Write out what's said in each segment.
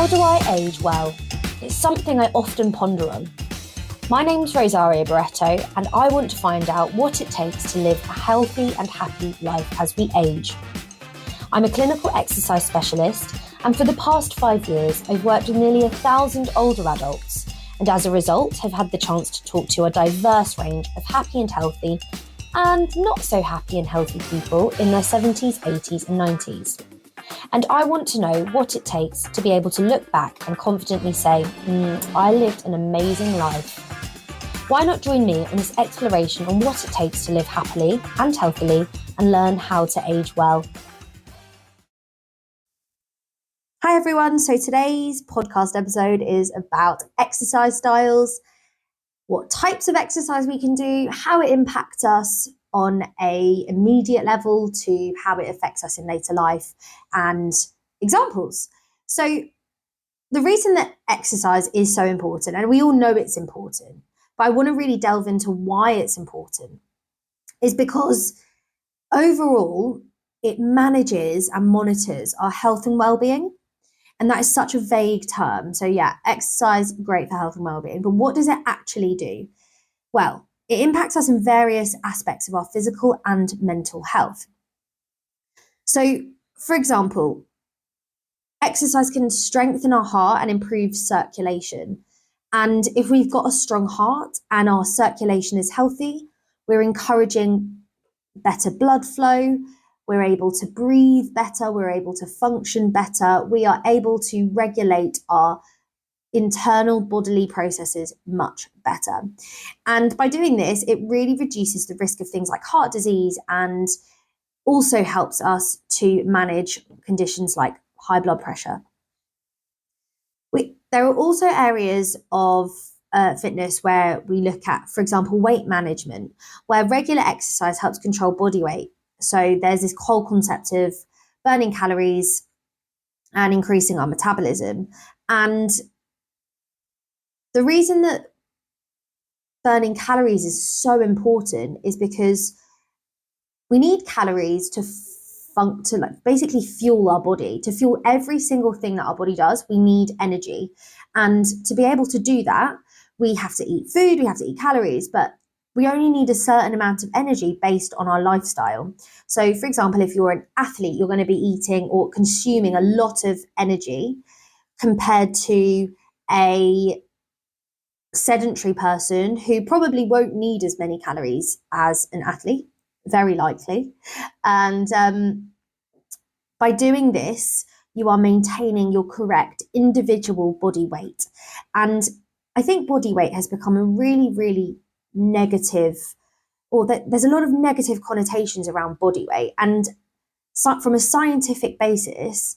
do I age well? It's something I often ponder on. My name's Rosaria Barreto, and I want to find out what it takes to live a healthy and happy life as we age. I'm a clinical exercise specialist, and for the past 5 years, I've worked with nearly 1,000 older adults, and as a result, have had the chance to talk to a diverse range of happy and healthy, and not so happy and healthy people in their 70s, 80s, and 90s. And I want to know what it takes to be able to look back and confidently say, I lived an amazing life. Why not join me on this exploration on what it takes to live happily and healthily and learn how to age well? Hi everyone, so today's podcast episode is about exercise styles, what types of exercise we can do, how it impacts us on an immediate level to how it affects us in later life, and examples. So the reason that exercise is so important, and we all know it's important, but I want to really delve into why it's important, is because overall it manages and monitors our health and well-being. And that is such a vague term. So yeah, exercise, great for health and well-being, but what does it actually do? Well, it impacts us in various aspects of our physical and mental health. So, for example, exercise can strengthen our heart and improve circulation. And if we've got a strong heart and our circulation is healthy, we're encouraging better blood flow, we're able to breathe better, we're able to function better, we are able to regulate our internal bodily processes much better. And by doing this, it really reduces the risk of things like heart disease and also helps us to manage conditions like high blood pressure. There are also areas of fitness where we look at, for example, weight management, where regular exercise helps control body weight. So there's this whole concept of burning calories and increasing our metabolism. And the reason that burning calories is so important is because we need calories to basically fuel our body, to fuel every single thing that our body does. We need energy. And to be able to do that, we have to eat food, we have to eat calories, but we only need a certain amount of energy based on our lifestyle. So for example, if you're an athlete, you're going to be eating or consuming a lot of energy compared to a sedentary person who probably won't need as many calories as an athlete, very likely. And by doing this, you are maintaining your correct individual body weight. And I think body weight has become a really, really negative, or there's a lot of negative connotations around body weight. And from a scientific basis,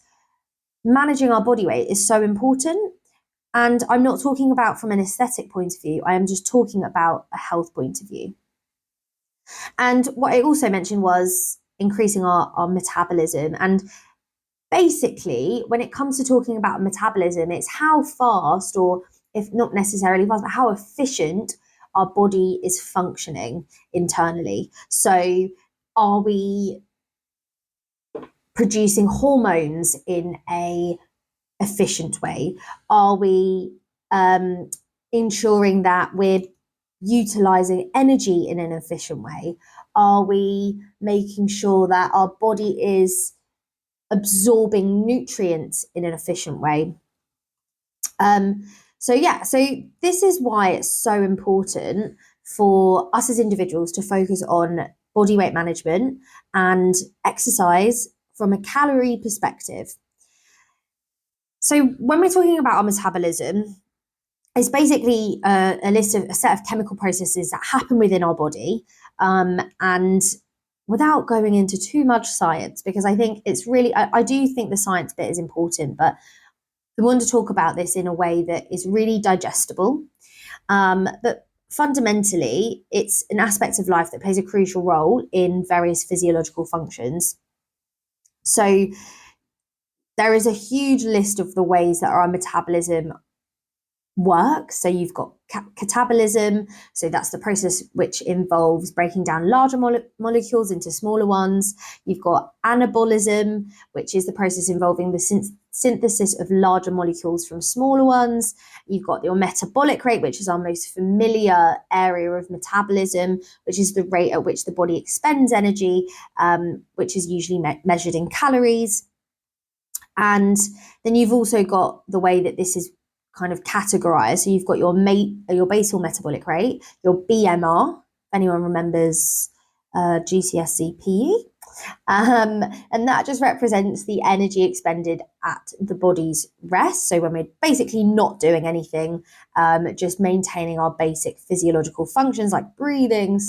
managing our body weight is so important. And I'm not talking about from an aesthetic point of view, I am just talking about a health point of view. And what I also mentioned was increasing our metabolism. And basically, when it comes to talking about metabolism, it's how fast, or if not necessarily fast, but how efficient our body is functioning internally. So are we producing hormones in a efficient way? Are we ensuring that we're utilizing energy in an efficient way? Are we making sure that our body is absorbing nutrients in an efficient way? So this is why it's so important for us as individuals to focus on body weight management and exercise from a calorie perspective. So when we're talking about our metabolism, it's basically a set of chemical processes that happen within our body. And without going into too much science, because I think it's really, I do think the science bit is important, but we want to talk about this in a way that is really digestible. But fundamentally, it's an aspect of life that plays a crucial role in various physiological functions. So there is a huge list of the ways that our metabolism work. So you've got catabolism. So that's the process which involves breaking down larger molecules into smaller ones. You've got anabolism, which is the process involving the synthesis of larger molecules from smaller ones. You've got your metabolic rate, which is our most familiar area of metabolism, which is the rate at which the body expends energy, which is usually measured in calories. And then you've also got the way that this is kind of categorized. So you've got your basal metabolic rate, your BMR, if anyone remembers GCSE PE. And that just represents the energy expended at the body's rest. So when we're basically not doing anything, just maintaining our basic physiological functions like breathing,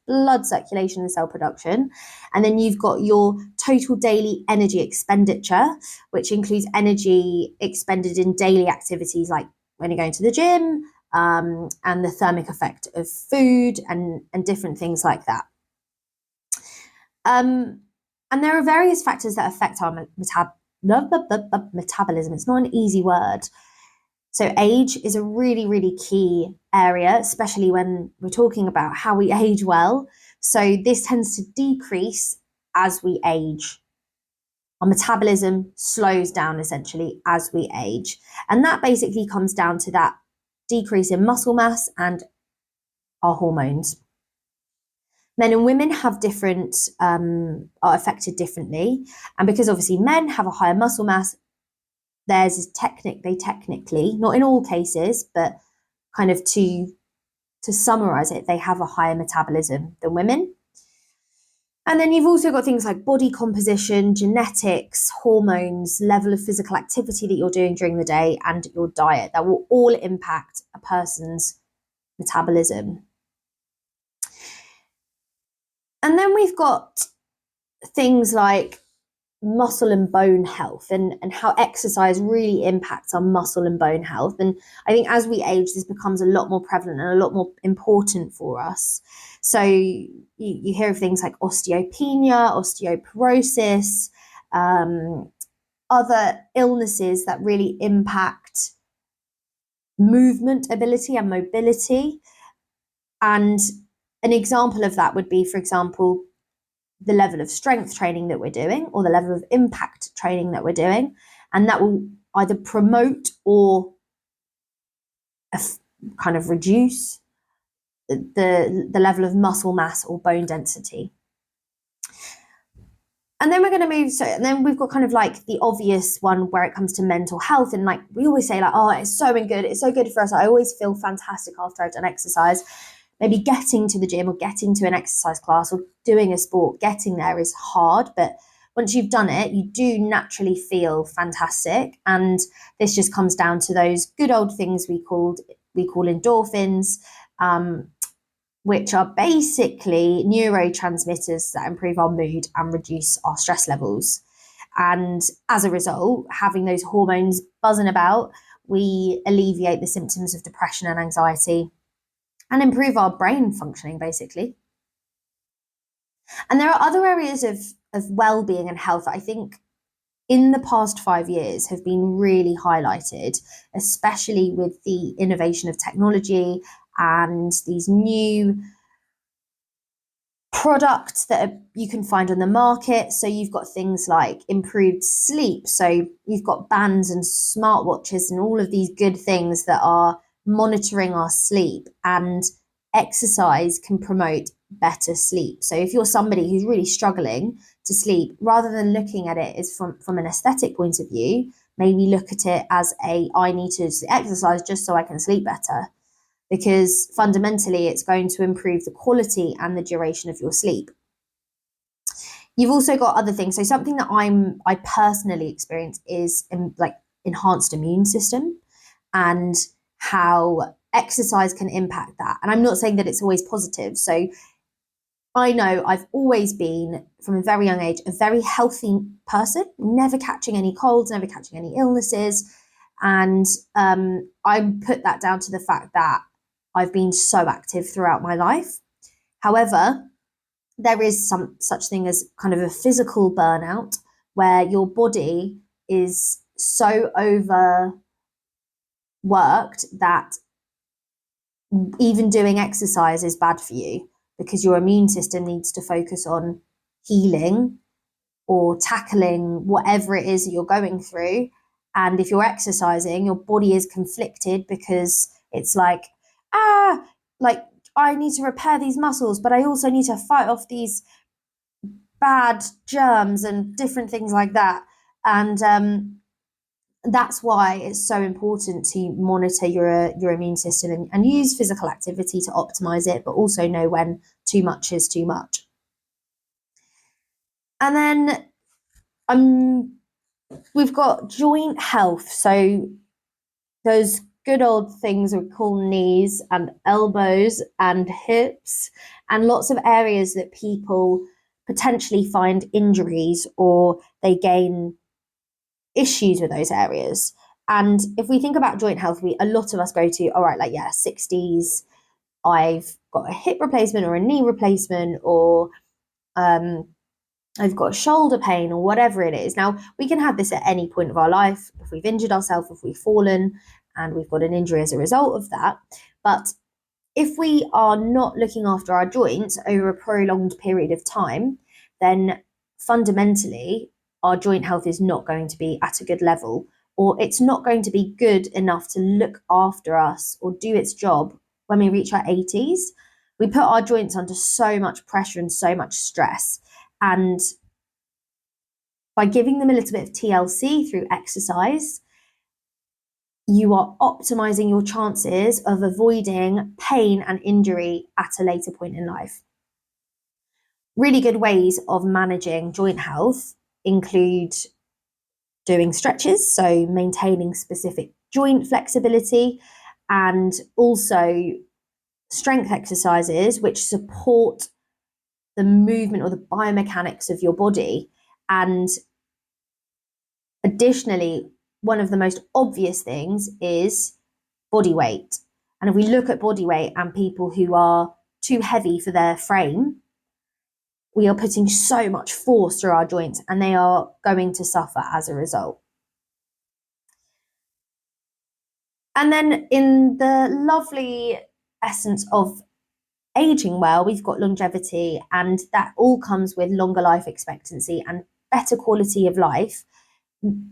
blood circulation, and cell production. And then you've got your total daily energy expenditure, which includes energy expended in daily activities like when you're going to the gym, and the thermic effect of food and different things like that. And there are various factors that affect our metabolism. It's not an easy word. So age is a really, really key area, especially when we're talking about how we age well. So this tends to decrease as we age. Our metabolism slows down essentially as we age. And that basically comes down to that decrease in muscle mass and our hormones. Men and women have are affected differently. And because obviously men have a higher muscle mass, theirs is they technically, not in all cases, but kind of to summarize it, they have a higher metabolism than women. And then you've also got things like body composition, genetics, hormones, level of physical activity that you're doing during the day, and your diet that will all impact a person's metabolism. And then we've got things like muscle and bone health and how exercise really impacts our muscle and bone health. And I think as we age, this becomes a lot more prevalent and a lot more important for us. So you hear of things like osteopenia, osteoporosis, other illnesses that really impact movement ability and mobility. And an example of that would be, for example, the level of strength training that we're doing or the level of impact training that we're doing. And that will either promote or kind of reduce the level of muscle mass or bone density. And then we're going to move, and then we've got kind of like the obvious one where it comes to mental health. And like we always say, like, oh, it's so good for us. I always feel fantastic after I've done exercise. Maybe getting to the gym or getting to an exercise class or doing a sport, getting there is hard, but once you've done it, you do naturally feel fantastic. And this just comes down to those good old things we call endorphins, which are basically neurotransmitters that improve our mood and reduce our stress levels. And as a result, having those hormones buzzing about, we alleviate the symptoms of depression and anxiety and improve our brain functioning, basically. And there are other areas of well-being and health that I think in the past 5 years have been really highlighted, especially with the innovation of technology and these new products that you can find on the market. So you've got things like improved sleep. So you've got bands and smartwatches and all of these good things that are monitoring our sleep, and exercise can promote better sleep. So if you're somebody who's really struggling to sleep, rather than looking at it as from an aesthetic point of view, maybe look at it as I need to exercise just so I can sleep better, because fundamentally it's going to improve the quality and the duration of your sleep. You've also got other things. So something that I personally experience is like enhanced immune system and how exercise can impact that. And I'm not saying that it's always positive. So I know I've always been, from a very young age, a very healthy person, never catching any colds, never catching any illnesses. And I put that down to the fact that I've been so active throughout my life. However, there is some such thing as kind of a physical burnout where your body is so worked that even doing exercise is bad for you because your immune system needs to focus on healing or tackling whatever it is that you're going through. And if you're exercising, your body is conflicted because it's like, like I need to repair these muscles, but I also need to fight off these bad germs and different things like that. And that's why it's so important to monitor your immune system and use physical activity to optimize it, but also know when too much is too much. And then we've got joint health. So those good old things we call knees and elbows and hips, and lots of areas that people potentially find injuries or they gain issues with those areas. And if we think about joint health, a lot of us go to, all right, like, yeah, 60s, I've got a hip replacement or a knee replacement, or I've got shoulder pain or whatever it is. Now, we can have this at any point of our life. If we've injured ourselves, if we've fallen and we've got an injury as a result of that. But if we are not looking after our joints over a prolonged period of time, then fundamentally our joint health is not going to be at a good level, or it's not going to be good enough to look after us or do its job when we reach our 80s. We put our joints under so much pressure and so much stress. And by giving them a little bit of TLC through exercise, you are optimizing your chances of avoiding pain and injury at a later point in life. Really good ways of managing joint health include doing stretches, so maintaining specific joint flexibility, and also strength exercises which support the movement or the biomechanics of your body. And additionally, one of the most obvious things is body weight. And if we look at body weight and people who are too heavy for their frame, we are putting so much force through our joints and they are going to suffer as a result. And then in the lovely essence of aging well, we've got longevity, and that all comes with longer life expectancy and better quality of life,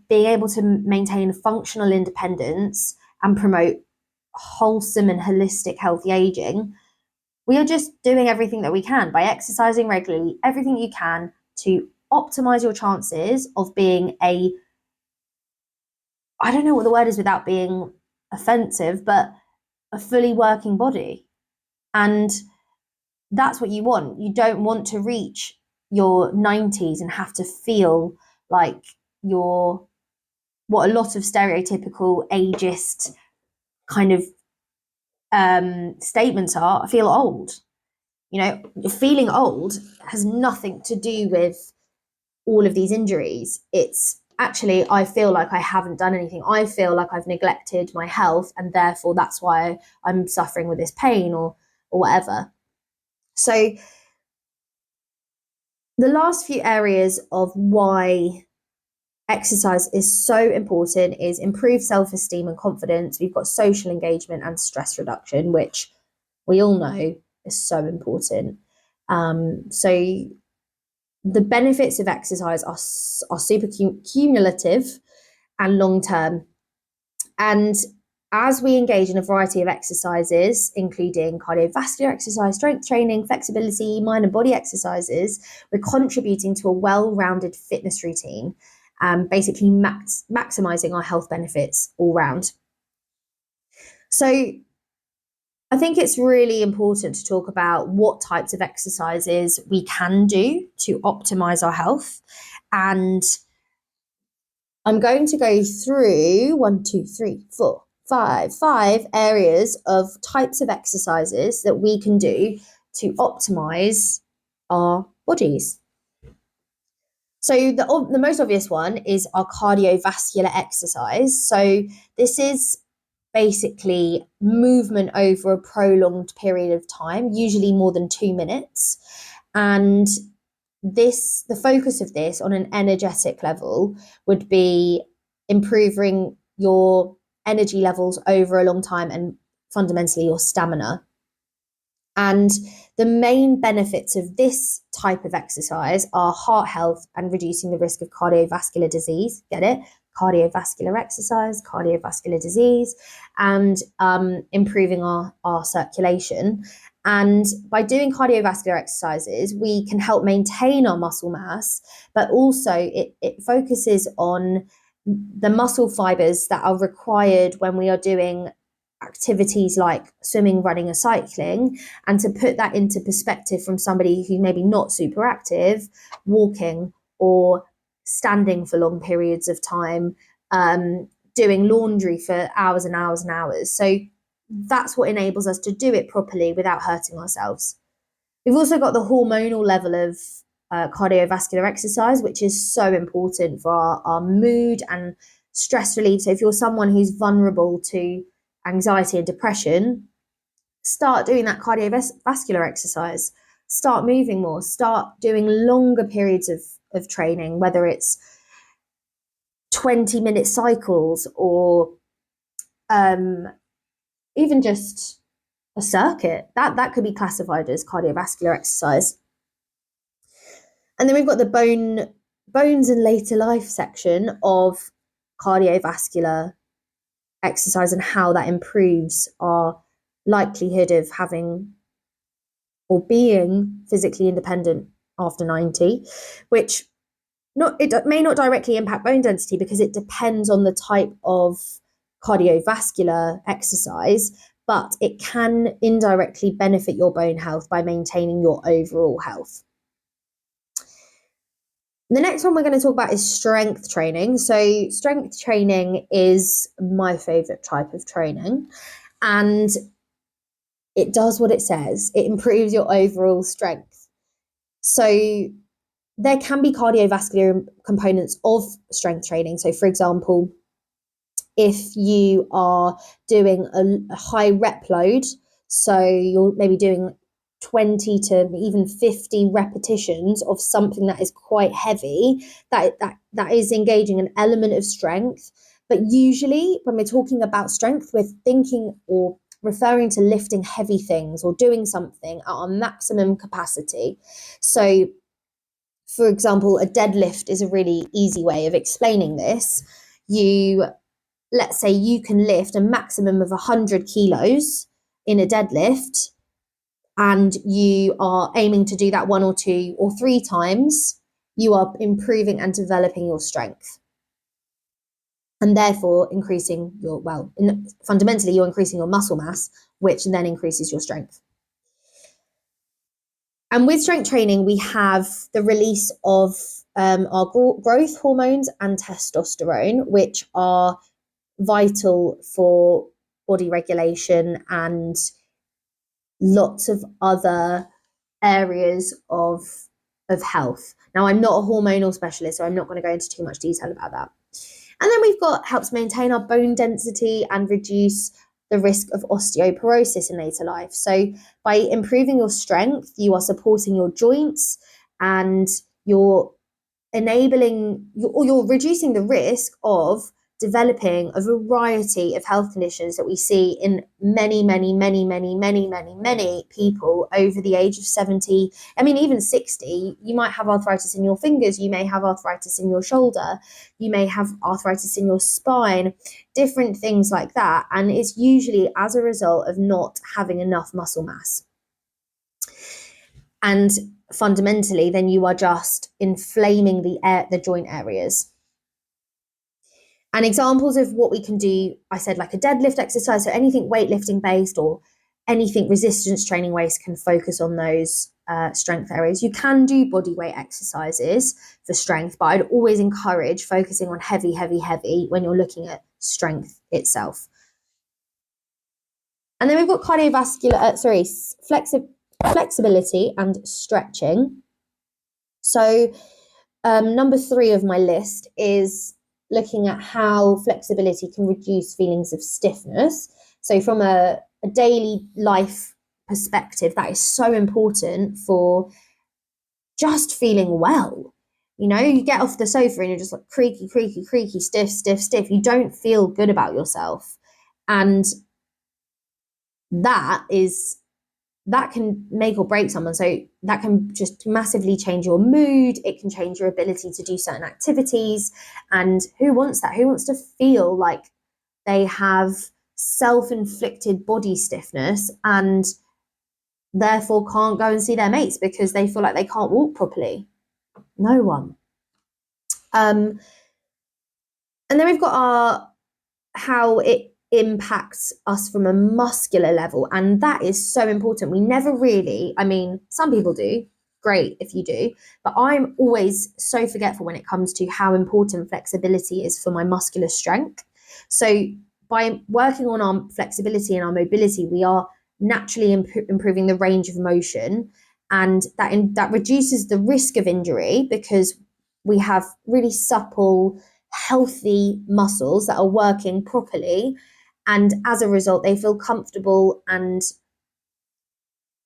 being able to maintain functional independence and promote wholesome and holistic healthy aging. We are just doing everything that we can by exercising regularly, everything you can to optimize your chances of being I don't know what the word is without being offensive, but a fully working body. And that's what you want. You don't want to reach your 90s and have to feel like you're what a lot of stereotypical ageist kind of statements are. I feel old. Feeling old has nothing to do with all of these injuries. It's actually, I feel like I haven't done anything. I feel like I've neglected my health, and therefore that's why I'm suffering with this pain or whatever. So the last few areas of why exercise is so important is improved self-esteem and confidence. We've got social engagement and stress reduction, which we all know is so important. So the benefits of exercise are super cumulative and long-term. And as we engage in a variety of exercises, including cardiovascular exercise, strength training, flexibility, mind and body exercises, we're contributing to a well-rounded fitness routine, basically maximizing our health benefits all round. So I think it's really important to talk about what types of exercises we can do to optimize our health. And I'm going to go through 5 areas of types of exercises that we can do to optimize our bodies. So the most obvious one is our cardiovascular exercise. So this is basically movement over a prolonged period of time, usually more than 2 minutes. And the focus of this on an energetic level would be improving your energy levels over a long time and fundamentally your stamina. And the main benefits of this type of exercise are heart health and reducing the risk of cardiovascular disease. Get it? Cardiovascular exercise, cardiovascular disease, and improving our circulation. And by doing cardiovascular exercises, we can help maintain our muscle mass, but also it focuses on the muscle fibers that are required when we are doing activities like swimming, running, or cycling. And to put that into perspective from somebody who's maybe not super active, walking or standing for long periods of time, doing laundry for hours and hours and hours. So that's what enables us to do it properly without hurting ourselves. We've also got the hormonal level of cardiovascular exercise, which is so important for our mood and stress relief. So if you're someone who's vulnerable to anxiety and depression, start doing that cardiovascular exercise. Start moving more. Start doing longer periods of training, whether it's 20-minute cycles or even just a circuit. That could be classified as cardiovascular exercise. And then we've got the bones and later life section of cardiovascular exercise and how that improves our likelihood of having or being physically independent after 90, which it may not directly impact bone density because it depends on the type of cardiovascular exercise, but it can indirectly benefit your bone health by maintaining your overall health. The next one we're going to talk about is strength training. So strength training is my favorite type of training, and it does what it says. It improves your overall strength. So there can be cardiovascular components of strength training. So for example, if you are doing a high rep load, so you're maybe doing 20 to even 50 repetitions of something that is quite heavy, that is engaging an element of strength. But usually when we're talking about strength, we're thinking or referring to lifting heavy things or doing something at our maximum capacity. So for example, a deadlift is a really easy way of explaining this. Let's say you can lift a maximum of 100 kilos in a deadlift, and you are aiming to do that 1 or 2 or 3 times, you are improving and developing your strength. And therefore fundamentally you're increasing your muscle mass, which then increases your strength. And with strength training, we have the release of our growth hormones and testosterone, which are vital for body regulation and lots of other areas of health. Now, I'm not a hormonal specialist, so I'm not going to go into too much detail about that. And then we've got helps maintain our bone density and reduce the risk of osteoporosis in later life. So by improving your strength, you are supporting your joints and you're reducing the risk of developing a variety of health conditions that we see in many people over the age of 70. I mean, even 60, you might have arthritis in your fingers, you may have arthritis in your shoulder, you may have arthritis in your spine, different things like that. And it's usually as a result of not having enough muscle mass. And fundamentally, then you are just inflaming the joint areas. And examples of what we can do, I said like a deadlift exercise, so anything weightlifting based or anything resistance training based can focus on those strength areas. You can do body weight exercises for strength, but I'd always encourage focusing on heavy when you're looking at strength itself. And then we've got flexibility and stretching. So number 3 of my list is looking at how flexibility can reduce feelings of stiffness. So from a daily life perspective, that is so important for just feeling well. You know, you get off the sofa and you're just like creaky, stiff. You don't feel good about yourself. And that can make or break someone. So that can just massively change your mood. It can change your ability to do certain activities. And who wants that? Who wants to feel like they have self-inflicted body stiffness and therefore can't go and see their mates because they feel like they can't walk properly? No one. And then we've got how it impacts us from a muscular level, and that is so important. We never really, I mean, some people do, great if you do, but I'm always so forgetful when it comes to how important flexibility is for my muscular strength. So by working on our flexibility and our mobility, we are naturally improving the range of motion, and that reduces the risk of injury because we have really supple, healthy muscles that are working properly, and as a result they feel comfortable and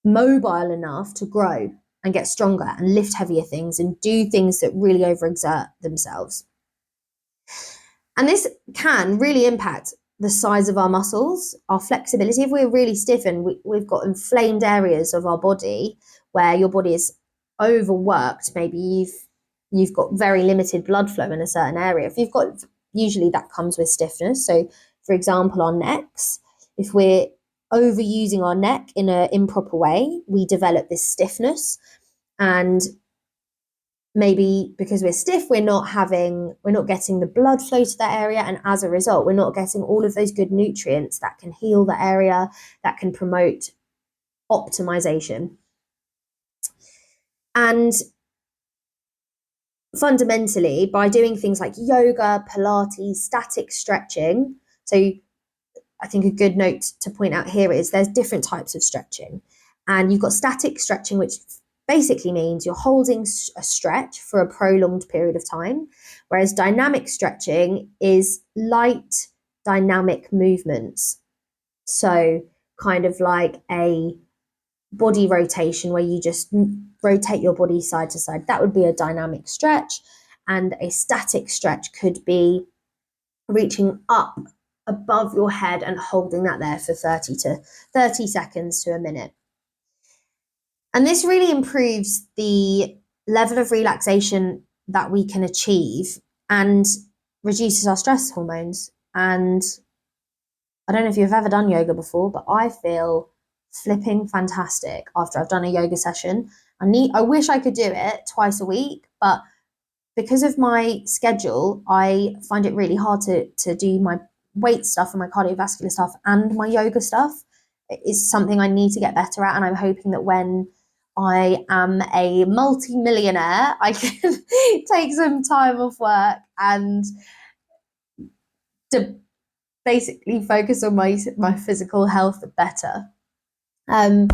mobile enough to grow and get stronger and lift heavier things and do things that really overexert themselves. And this can really impact the size of our muscles, our flexibility. If we're really stiffened, we've got inflamed areas of our body where your body is overworked. Maybe you've got very limited blood flow in a certain area. If you've got, usually that comes with stiffness. So for example, our necks, if we're overusing our neck in an improper way, we develop this stiffness. And maybe because we're stiff, we're not getting the blood flow to that area. And as a result, we're not getting all of those good nutrients that can heal the area, that can promote optimization. And fundamentally, by doing things like yoga, Pilates, static stretching, so I think a good note to point out here is there's different types of stretching. And you've got static stretching, which basically means you're holding a stretch for a prolonged period of time, whereas dynamic stretching is light dynamic movements. So kind of like a body rotation where you just rotate your body side to side. That would be a dynamic stretch. And a static stretch could be reaching up above your head and holding that there for 30 seconds to a minute. And this really improves the level of relaxation that we can achieve and reduces our stress hormones. And I don't know if you've ever done yoga before, but I feel flipping fantastic after I've done a yoga session. I wish I could do it twice a week, but because of my schedule, I find it really hard to do my weight stuff and my cardiovascular stuff and my yoga stuff. It is something I need to get better at, and I'm hoping that when I am a multi-millionaire, I can take some time off work and to basically focus on my physical health better. And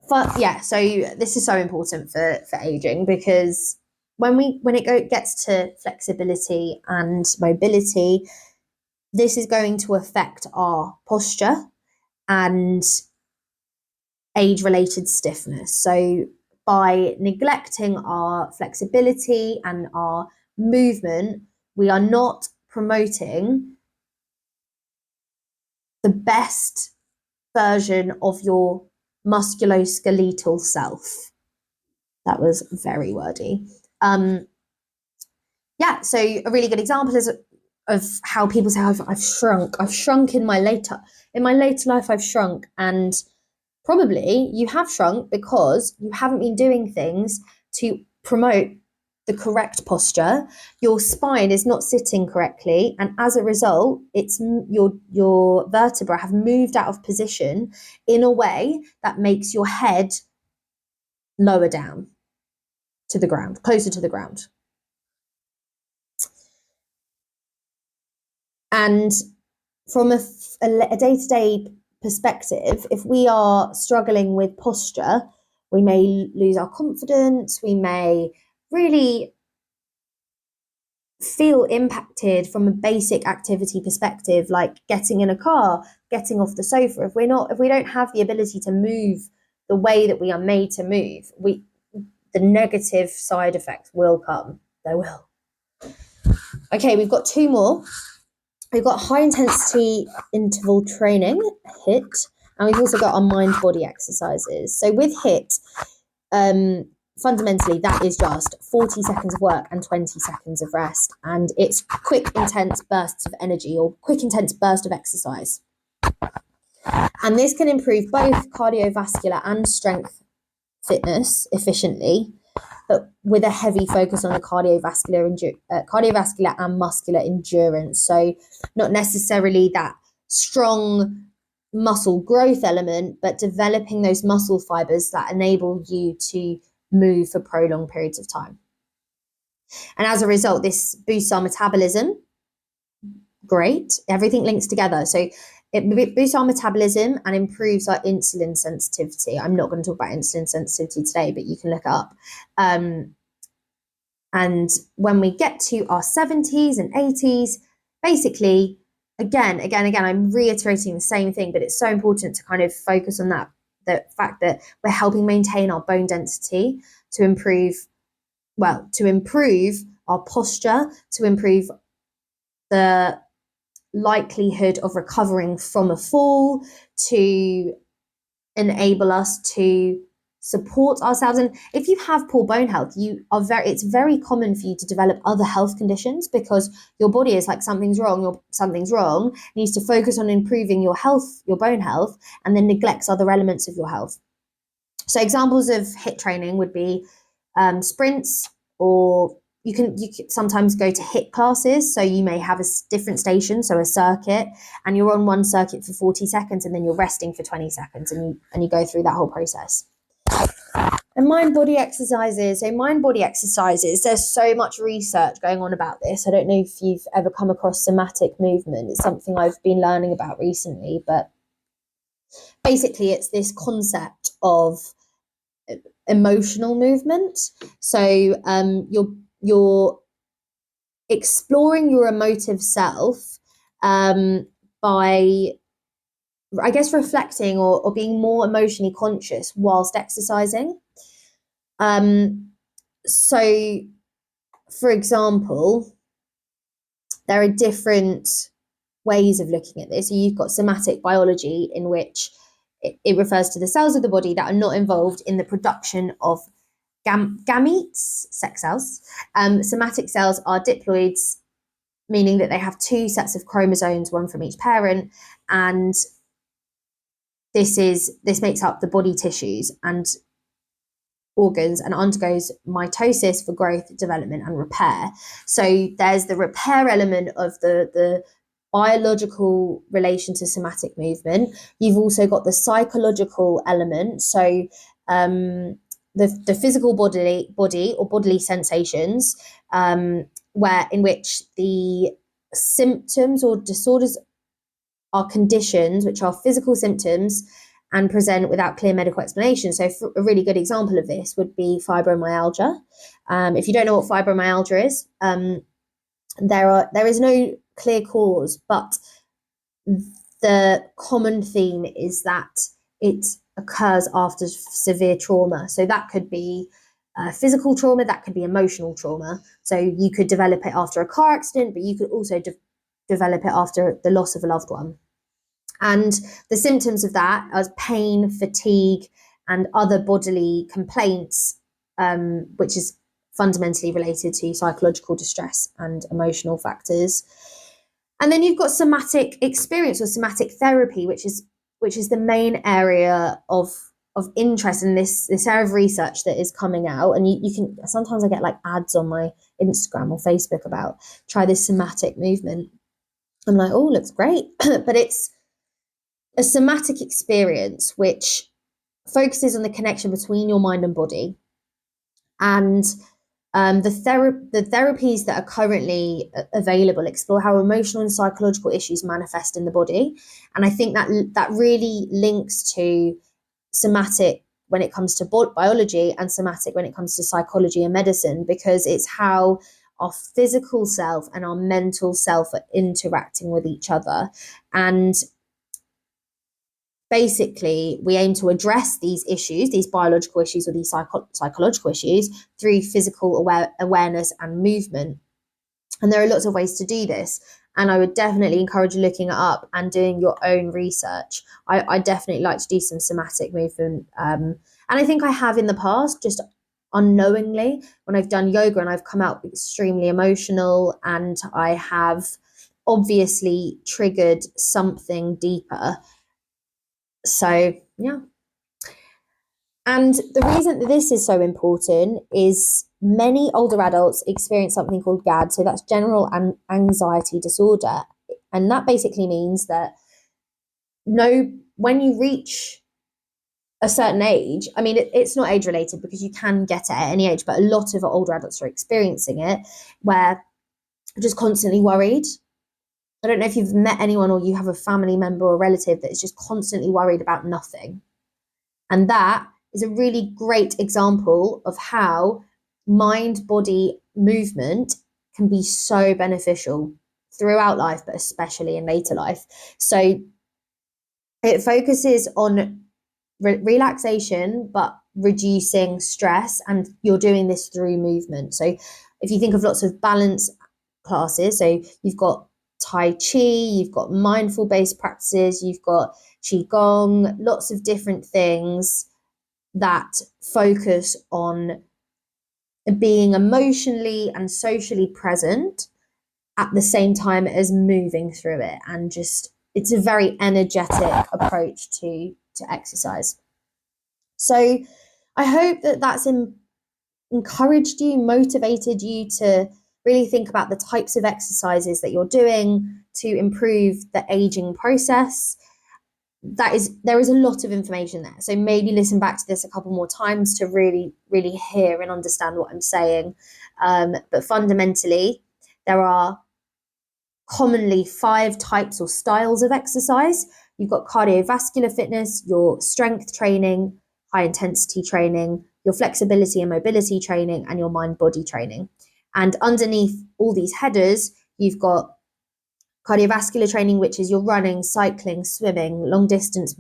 so this is so important for aging, because when it gets to flexibility and mobility, this is going to affect our posture and age-related stiffness. So by neglecting our flexibility and our movement, we are not promoting the best version of your musculoskeletal self. That was very wordy. So a really good example is of how people say, I've shrunk in my later life, I've shrunk. And probably you have shrunk because you haven't been doing things to promote the correct posture. Your spine is not sitting correctly, and as a result, it's your vertebrae have moved out of position in a way that makes your head lower down to the ground, closer to the ground. And from a day-to-day perspective, if we are struggling with posture, we may lose our confidence, we may really feel impacted from a basic activity perspective, like getting in a car, getting off the sofa. If we don't have the ability to move the way that we are made to move, the negative side effects will come. They will. Okay, we've got two more. We've got high intensity interval training, HIIT, and we've also got our mind body exercises. So with HIIT, fundamentally that is just 40 seconds of work and 20 seconds of rest, and it's quick intense bursts of energy or quick intense burst of exercise. And this can improve both cardiovascular and strength fitness efficiently, but with a heavy focus on the cardiovascular and muscular endurance. So not necessarily that strong muscle growth element, but developing those muscle fibers that enable you to move for prolonged periods of time. And as a result, this boosts our metabolism. Great. Everything links together. So it boosts our metabolism and improves our insulin sensitivity. I'm not going to talk about insulin sensitivity today, but you can look it up. And when we get to our 70s and 80s, basically, again, I'm reiterating the same thing, but it's so important to kind of focus on that, the fact that we're helping maintain our bone density to improve our posture, to improve the likelihood of recovering from a fall, to enable us to support ourselves. And if you have poor bone health, it's very common for you to develop other health conditions because your body is like, something's wrong, needs to focus on improving your health, your bone health, and then neglects other elements of your health. So examples of HIIT training would be sprints, or you can sometimes go to HIIT classes. So you may have a different station, so a circuit, and you're on one circuit for 40 seconds and then you're resting for 20 seconds and you go through that whole process. And mind body exercises. So mind body exercises, there's so much research going on about this. I don't know if you've ever come across somatic movement. It's something I've been learning about recently, but basically it's this concept of emotional movement. So you're exploring your emotive self by, I guess, reflecting or being more emotionally conscious whilst exercising. So, for example, there are different ways of looking at this. So you've got somatic biology, in which it refers to the cells of the body that are not involved in the production of gametes, sex cells. Somatic cells are diploids, meaning that they have two sets of chromosomes, one from each parent, and this makes up the body tissues and organs and undergoes mitosis for growth, development, and repair. So there's the repair element of the biological relation to somatic movement. You've also got the psychological element. So the physical body or bodily sensations, in which the symptoms or disorders are conditions which are physical symptoms and present without clear medical explanation. So a really good example of this would be fibromyalgia. If you don't know what fibromyalgia is, there is no clear cause, but the common theme is that it occurs after severe trauma. So that could be physical trauma, that could be emotional trauma. So you could develop it after a car accident, but you could also develop it after the loss of a loved one. And the symptoms of that are pain, fatigue, and other bodily complaints, which is fundamentally related to psychological distress and emotional factors. And then you've got somatic experience or somatic therapy, which is the main area of interest in this area of research that is coming out. And you can, sometimes I get like ads on my Instagram or Facebook about try this somatic movement. I'm like, oh, looks great. But it's a somatic experience which focuses on the connection between your mind and body. And the therapies that are currently available explore how emotional and psychological issues manifest in the body. And I think that really links to somatic when it comes to biology and somatic when it comes to psychology and medicine, because it's how our physical self and our mental self are interacting with each other. And basically, we aim to address these issues, these biological issues or these psychological issues, through physical awareness and movement. And there are lots of ways to do this. And I would definitely encourage looking it up and doing your own research. I definitely like to do some somatic movement. And I think I have in the past, just unknowingly, when I've done yoga and I've come out extremely emotional, and I have obviously triggered something deeper. So, yeah. And the reason that this is so important is many older adults experience something called GAD. So that's general anxiety disorder. And that basically means that when you reach a certain age, I mean, it's not age related because you can get it at any age, but a lot of older adults are experiencing it where they're just constantly worried. I don't know if you've met anyone or you have a family member or relative that is just constantly worried about nothing. And that is a really great example of how mind-body movement can be so beneficial throughout life, but especially in later life. So it focuses on relaxation, but reducing stress, and you're doing this through movement. So if you think of lots of balance classes, so you've got Tai Chi, you've got mindful based practices, you've got Qigong, lots of different things that focus on being emotionally and socially present at the same time as moving through it. And just, it's a very energetic approach to exercise. So I hope that that's encouraged you, motivated you to really think about the types of exercises that you're doing to improve the aging process. There is a lot of information there. So maybe listen back to this a couple more times to really, really hear and understand what I'm saying. But fundamentally, there are commonly 5 types or styles of exercise. You've got cardiovascular fitness, your strength training, high intensity training, your flexibility and mobility training, and your mind-body training. And underneath all these headers, you've got cardiovascular training, which is your running, cycling, swimming, long distance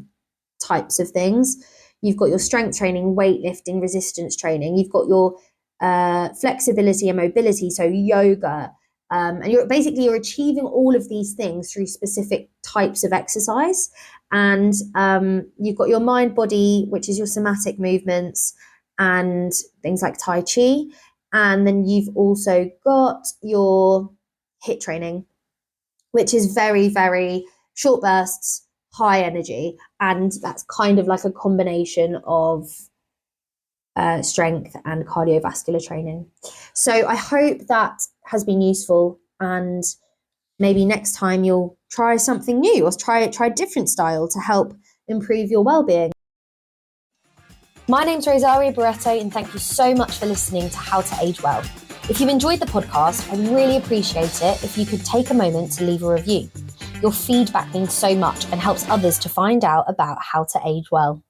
types of things. You've got your strength training, weightlifting, resistance training. You've got your flexibility and mobility, so yoga. And you're achieving all of these things through specific types of exercise. And you've got your mind body, which is your somatic movements and things like Tai Chi. And then you've also got your HIIT training, which is very, very short bursts, high energy. And that's kind of like a combination of strength and cardiovascular training. So I hope that has been useful, and maybe next time you'll try something new or try a different style to help improve your well-being. My name's Rosaria Barreto, and thank you so much for listening to How to Age Well. If you've enjoyed the podcast, I'd really appreciate it if you could take a moment to leave a review. Your feedback means so much and helps others to find out about how to age well.